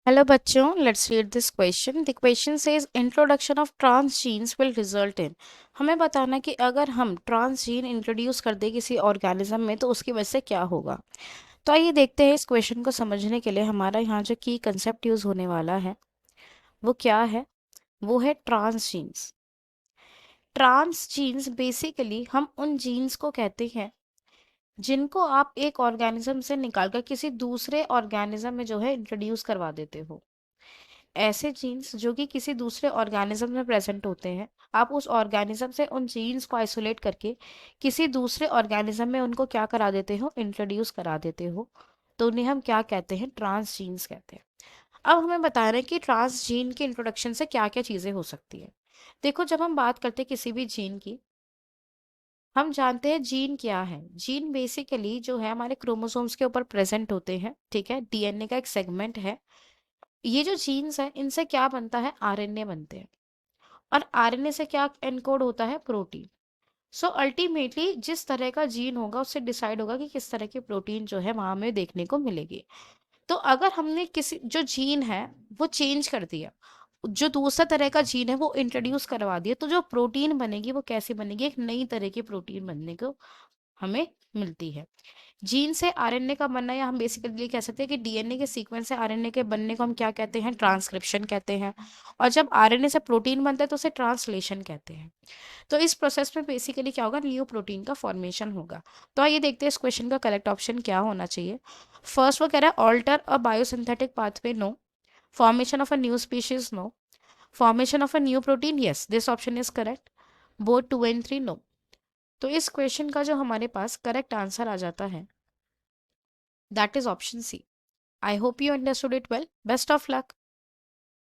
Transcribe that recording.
Hello बच्चों, let's read this question. The question says introduction of transgenes will result in. हमें बताना कि अगर हम ट्रांस जीन इंट्रोड्यूस कर दे किसी ऑर्गेनिज्म में तो उसकी वजह से क्या होगा। तो आइए देखते हैं इस क्वेश्चन को समझने के लिए हमारा यहाँ जो की कंसेप्ट यूज होने वाला है वो क्या है। वो है transgenes. Transgenes basically हम उन जीन्स को कहते हैं जिनको आप एक ऑर्गेनिज्म से निकालकर किसी दूसरे ऑर्गेनिज्म में जो है इंट्रोड्यूस करवा देते हो। ऐसे जीन्स जो कि किसी दूसरे ऑर्गेनिज्म में प्रेजेंट होते हैं, आप उस ऑर्गेनिज्म से उन जीन्स को आइसोलेट करके किसी दूसरे ऑर्गेनिज्म में उनको क्या करा देते हो, इंट्रोड्यूस करा देते हो। तो उन्हें हम क्या कहते हैं, ट्रांस जीन्स कहते हैं। अब हमें बता रहे हैं कि ट्रांस जीन के इंट्रोडक्शन से क्या क्या चीजें हो सकती है। देखो, जब हम बात करते हैं किसी भी जीन की, हम जानते हैं जीन क्या है। जीन बेसिकली जो है हमारे क्रोमोसोम्स के ऊपर प्रेजेंट होते हैं, ठीक है, डीएनए का एक सेगमेंट है। ये जो जीन्स है इनसे क्या बनता है, आरएनए बनते हैं। और आरएनए से क्या एनकोड होता है, प्रोटीन। सो अल्टीमेटली जिस तरह का जीन होगा उससे डिसाइड होगा कि किस तरह की प्रोटीन जो है वहां हमें देखने को मिलेगी। तो अगर हमने किसी जो जीन है वो चेंज कर दिया, जो दूसरा तरह का जीन है वो इंट्रोड्यूस करवा दिया, तो जो प्रोटीन बनेगी वो कैसी बनेगी, एक नई तरह की प्रोटीन बनने को हमें मिलती है। जीन से आरएनए का बनना, या हम बेसिकली कह सकते हैं कि डीएनए के सीक्वेंस से आरएनए के बनने को हम क्या कहते हैं, ट्रांसक्रिप्शन कहते हैं। और जब आरएनए से प्रोटीन बनता है तो उसे ट्रांसलेशन कहते हैं। तो इस प्रोसेस में बेसिकली क्या होगा, न्यू प्रोटीन का फॉर्मेशन होगा। तो आइए देखते हैं इस क्वेश्चन का करेक्ट ऑप्शन क्या होना चाहिए। फर्स्ट वो कह रहा है alter a biosynthetic pathway, no. Formation of a new species, no. Formation of a new protein, yes, this option is correct. Both 2 and 3, no. तो इस क्वेश्चन का जो हमारे पास करेक्ट आंसर आ जाता है, that is option C. I hope you understood it well. Best of luck.